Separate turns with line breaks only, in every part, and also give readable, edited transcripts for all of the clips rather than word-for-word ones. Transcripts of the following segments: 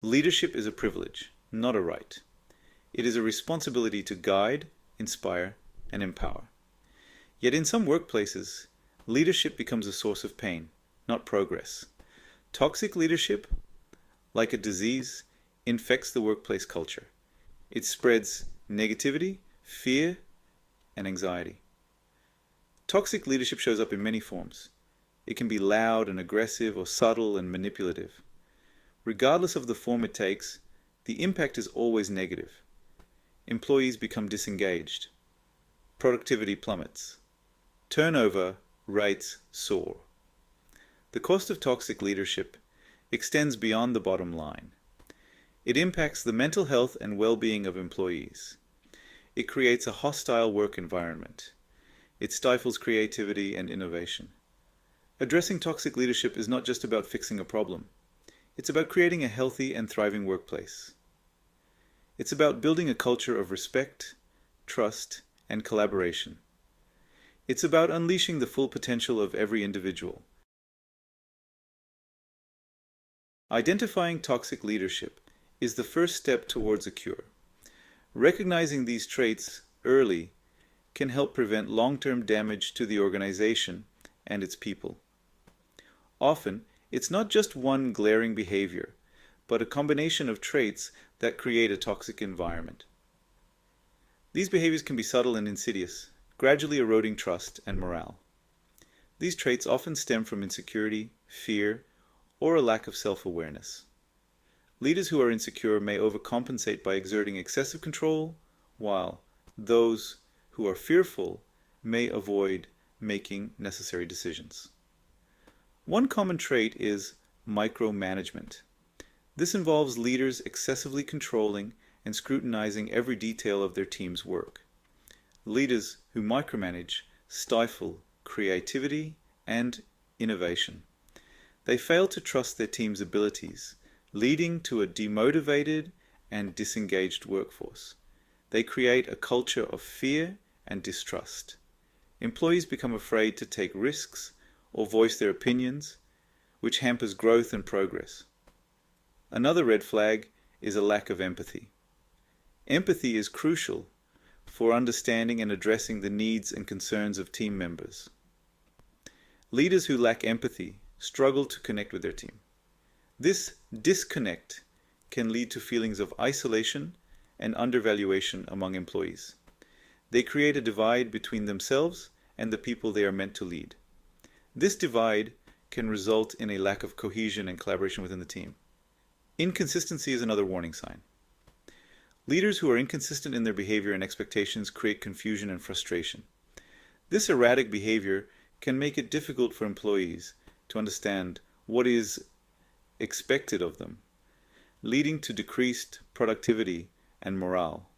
Leadership is a privilege, not a right. It is a responsibility to guide, inspire, and empower. Yet in some workplaces, leadership becomes a source of pain, not progress. Toxic leadership, like a disease, infects the workplace culture. It spreads negativity, fear, and anxiety. Toxic leadership shows up in many forms. It can be loud and aggressive or subtle and manipulative. Regardless of the form it takes, the impact is always negative. Employees become disengaged. Productivity plummets. Turnover rates soar. The cost of toxic leadership extends beyond the bottom line. It impacts the mental health and well-being of employees. It creates a hostile work environment. It stifles creativity and innovation. Addressing toxic leadership is not just about fixing a problem. It's about creating a healthy and thriving workplace. It's about building a culture of respect, trust, and collaboration. It's about unleashing the full potential of every individual. Identifying toxic leadership is the first step towards a cure. Recognizing these traits early can help prevent long-term damage to the organization and its people. Often, it's not just one glaring behavior, but a combination of traits that create a toxic environment. These behaviors can be subtle and insidious, gradually eroding trust and morale. These traits often stem from insecurity, fear, or a lack of self-awareness. Leaders who are insecure may overcompensate by exerting excessive control, while those who are fearful may avoid making necessary decisions. One common trait is micromanagement. This involves leaders excessively controlling and scrutinizing every detail of their team's work. Leaders who micromanage stifle creativity and innovation. They fail to trust their team's abilities, leading to a demotivated and disengaged workforce. They create a culture of fear and distrust. Employees become afraid to take risks or voice their opinions, which hampers growth and progress. Another red flag is a lack of empathy. Empathy is crucial for understanding and addressing the needs and concerns of team members. Leaders who lack empathy struggle to connect with their team. This disconnect can lead to feelings of isolation and undervaluation among employees. They create a divide between themselves and the people they are meant to lead. This divide can result in a lack of cohesion and collaboration within the team. Inconsistency is another warning sign. Leaders who are inconsistent in their behavior and expectations create confusion and frustration. This erratic behavior can make it difficult for employees to understand what is expected of them, leading to decreased productivity and morale.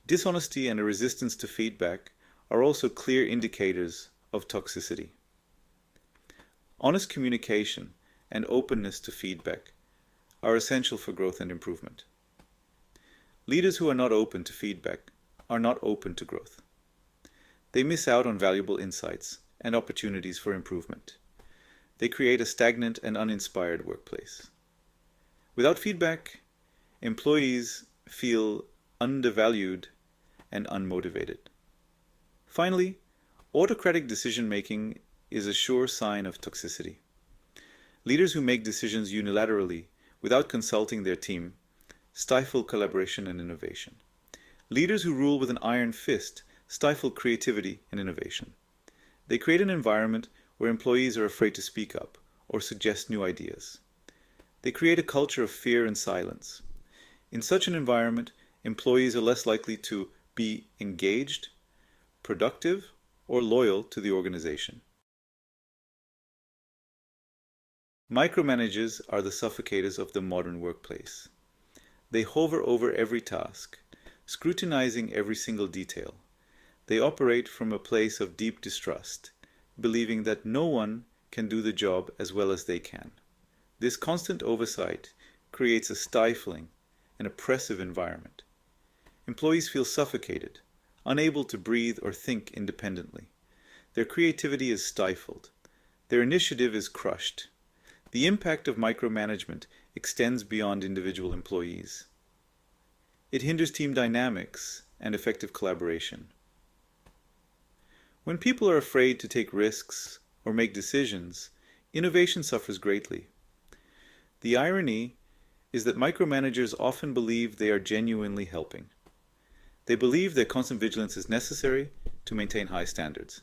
Dishonesty and a resistance to feedback are also clear indicators of toxicity. Honest communication and openness to feedback are essential for growth and improvement. Leaders who are not open to feedback are not open to growth. They miss out on valuable insights and opportunities for improvement. They create a stagnant and uninspired workplace. Without feedback, employees feel undervalued and unmotivated. Finally, autocratic decision-making is a sure sign of toxicity. Leaders who make decisions unilaterally without consulting their team stifle collaboration and innovation. Leaders who rule with an iron fist stifle creativity and innovation. They create an environment where employees are afraid to speak up or suggest new ideas. They create a culture of fear and silence. In such an environment, employees are less likely to be engaged, productive, or loyal to the organization. Micromanagers are the suffocators of the modern workplace. They hover over every task, scrutinizing every single detail. They operate from a place of deep distrust, believing that no one can do the job as well as they can. This constant oversight creates a stifling and oppressive environment. Employees feel suffocated, unable to breathe or think independently. Their creativity is stifled. Their initiative is crushed. The impact of micromanagement extends beyond individual employees. It hinders team dynamics and effective collaboration. When people are afraid to take risks or make decisions, innovation suffers greatly. The irony is that micromanagers often believe they are genuinely helping. They believe that constant vigilance is necessary to maintain high standards.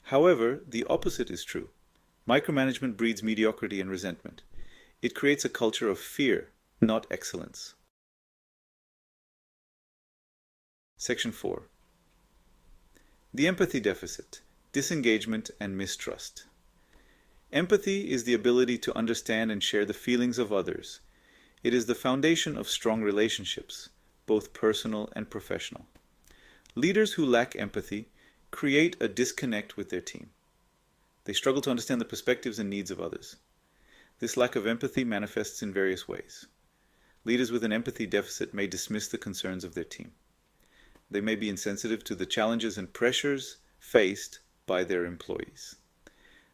However, the opposite is true. Micromanagement breeds mediocrity and resentment. It creates a culture of fear, not excellence. Section 4. The empathy deficit, disengagement and mistrust. Empathy is the ability to understand and share the feelings of others. It is the foundation of strong relationships, both personal and professional. Leaders who lack empathy create a disconnect with their team. They struggle to understand the perspectives and needs of others. This lack of empathy manifests in various ways. Leaders with an empathy deficit may dismiss the concerns of their team. They may be insensitive to the challenges and pressures faced by their employees.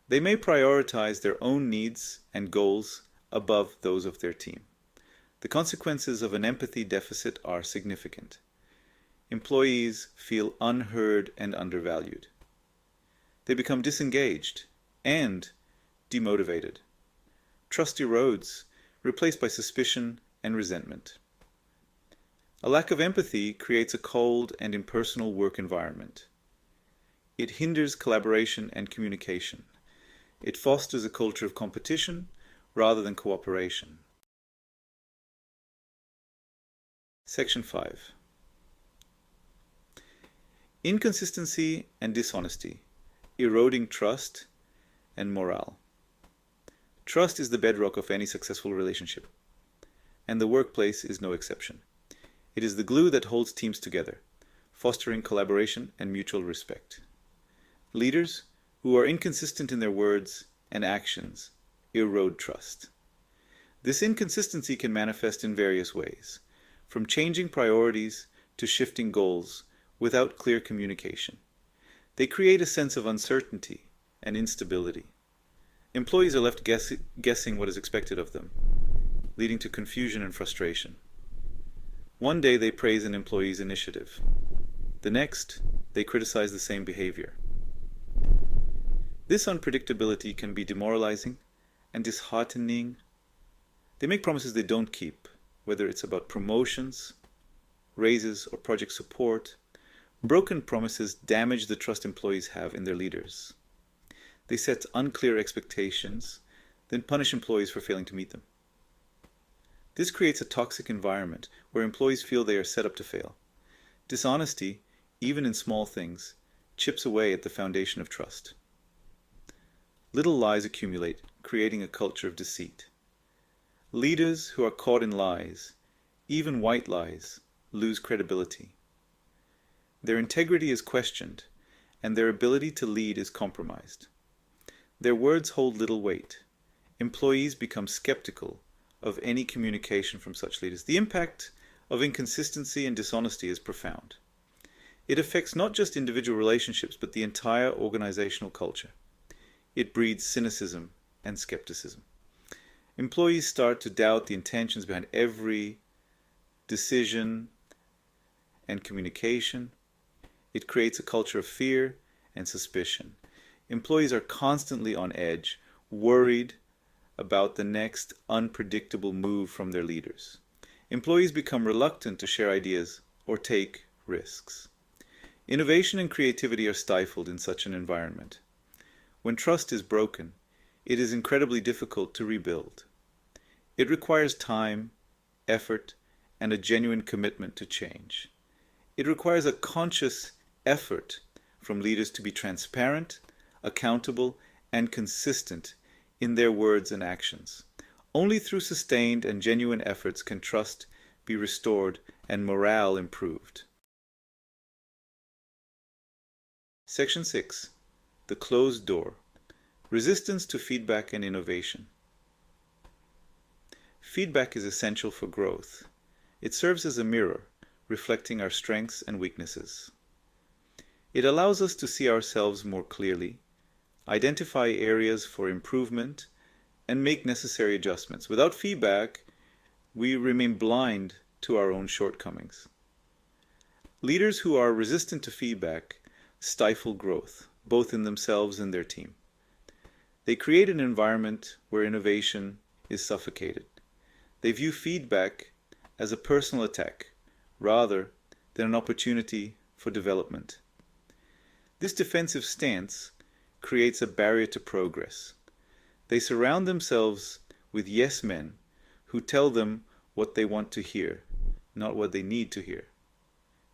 They may prioritize their own needs and goals above those of their team. The consequences of an empathy deficit are significant. Employees feel unheard and undervalued. They become disengaged and demotivated. Trust erodes, replaced by suspicion and resentment. A lack of empathy creates a cold and impersonal work environment. It hinders collaboration and communication. It fosters a culture of competition rather than cooperation. Section 5. Inconsistency and dishonesty, eroding trust and morale. Trust is the bedrock of any successful relationship, and the workplace is no exception. It is the glue that holds teams together, fostering collaboration and mutual respect. Leaders who are inconsistent in their words and actions erode trust. This inconsistency can manifest in various ways, from changing priorities to shifting goals without clear communication. They create a sense of uncertainty and instability. Employees are left guessing what is expected of them, leading to confusion and frustration. One day they praise an employee's initiative. The next, they criticize the same behavior. This unpredictability can be demoralizing and disheartening. They make promises they don't keep, whether it's about promotions, raises, or project support. Broken promises damage the trust employees have in their leaders. They set unclear expectations, then punish employees for failing to meet them. This creates a toxic environment where employees feel they are set up to fail. Dishonesty, even in small things, chips away at the foundation of trust. Little lies accumulate, creating a culture of deceit. Leaders who are caught in lies, even white lies, lose credibility. Their integrity is questioned, and their ability to lead is compromised. Their words hold little weight. Employees become skeptical of any communication from such leaders. The impact of inconsistency and dishonesty is profound. It affects not just individual relationships, but the entire organizational culture. It breeds cynicism and skepticism. Employees start to doubt the intentions behind every decision and communication. It creates a culture of fear and suspicion. Employees are constantly on edge, worried about the next unpredictable move from their leaders. Employees become reluctant to share ideas or take risks. Innovation and creativity are stifled in such an environment. When trust is broken, it is incredibly difficult to rebuild. It requires time, effort, and a genuine commitment to change. It requires a conscious effort from leaders to be transparent, accountable, and consistent in their words and actions. Only through sustained and genuine efforts can trust be restored and morale improved. Section 6. The closed door. Resistance to feedback and innovation. Feedback is essential for growth. It serves as a mirror, reflecting our strengths and weaknesses. It allows us to see ourselves more clearly, identify areas for improvement, and make necessary adjustments. Without feedback, we remain blind to our own shortcomings. Leaders who are resistant to feedback stifle growth, both in themselves and their team. They create an environment where innovation is suffocated. They view feedback as a personal attack rather than an opportunity for development. This defensive stance creates a barrier to progress. They surround themselves with yes men who tell them what they want to hear, not what they need to hear.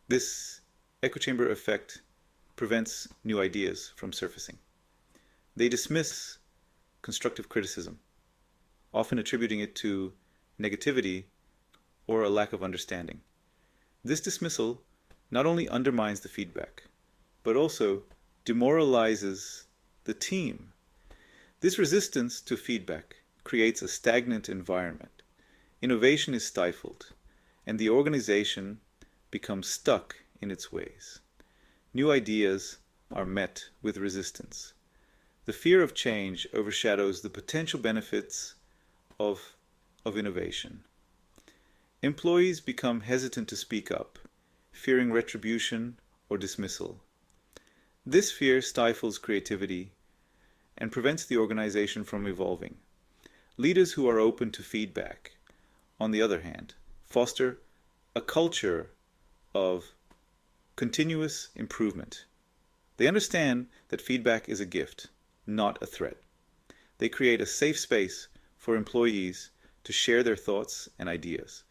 This echo chamber effect prevents new ideas from surfacing. They dismiss constructive criticism, often attributing it to negativity or a lack of understanding. This dismissal not only undermines the feedback, but also demoralizes the team. This resistance to feedback creates a stagnant environment. Innovation is stifled, and the organization becomes stuck in its ways. New ideas are met with resistance. The fear of change overshadows the potential benefits of innovation. Employees become hesitant to speak up, fearing retribution or dismissal. This fear stifles creativity and prevents the organization from evolving. Leaders who are open to feedback, on the other hand, foster a culture of continuous improvement. They understand that feedback is a gift, not a threat. They create a safe space for employees to share their thoughts and ideas,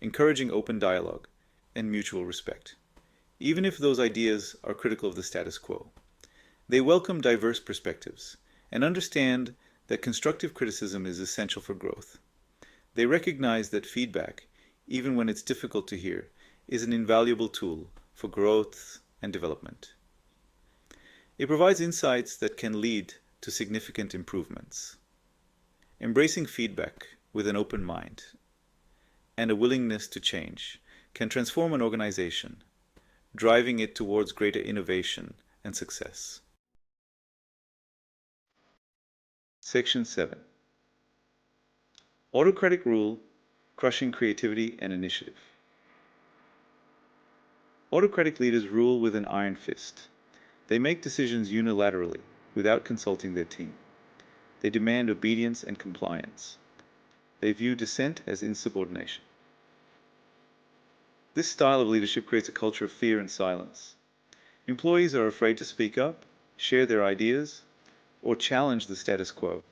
encouraging open dialogue and mutual respect, even if those ideas are critical of the status quo. They welcome diverse perspectives and understand that constructive criticism is essential for growth. They recognize that feedback, even when it's difficult to hear, is an invaluable tool for growth and development. It provides insights that can lead to significant improvements. Embracing feedback with an open mind and a willingness to change can transform an organization, driving it towards greater innovation and success. Section 7. Autocratic rule, crushing creativity and initiative. Autocratic leaders rule with an iron fist. They make decisions unilaterally, without consulting their team. They demand obedience and compliance. They view dissent as insubordination. This style of leadership creates a culture of fear and silence. Employees are afraid to speak up, share their ideas, or challenge the status quo.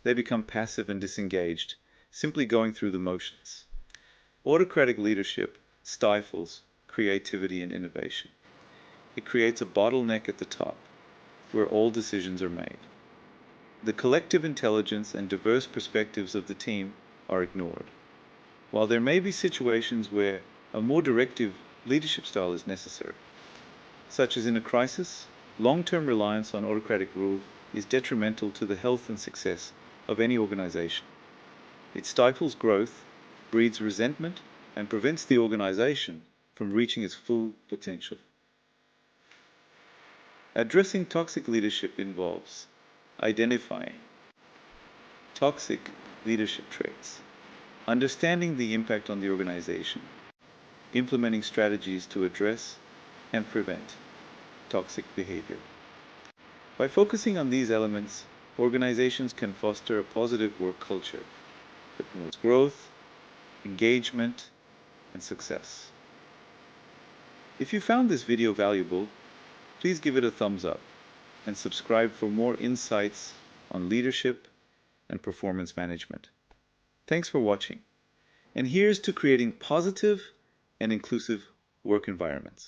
They become passive and disengaged, simply going through the motions. Autocratic leadership stifles creativity and innovation. It creates a bottleneck at the top, where all decisions are made. The collective intelligence and diverse perspectives of the team are ignored. While there may be situations where a more directive leadership style is necessary, such as in a crisis, long-term reliance on autocratic rule is detrimental to the health and success of any organization. It stifles growth, breeds resentment, and prevents the organization from reaching its full potential. Addressing toxic leadership involves identifying toxic leadership traits, understanding the impact on the organization, implementing strategies to address and prevent toxic behavior. By focusing on these elements, organizations can foster a positive work culture that promotes growth, engagement, and success. If you found this video valuable, please give it a thumbs up and subscribe for more insights on leadership and performance management. Thanks for watching, and here's to creating positive and inclusive work environments.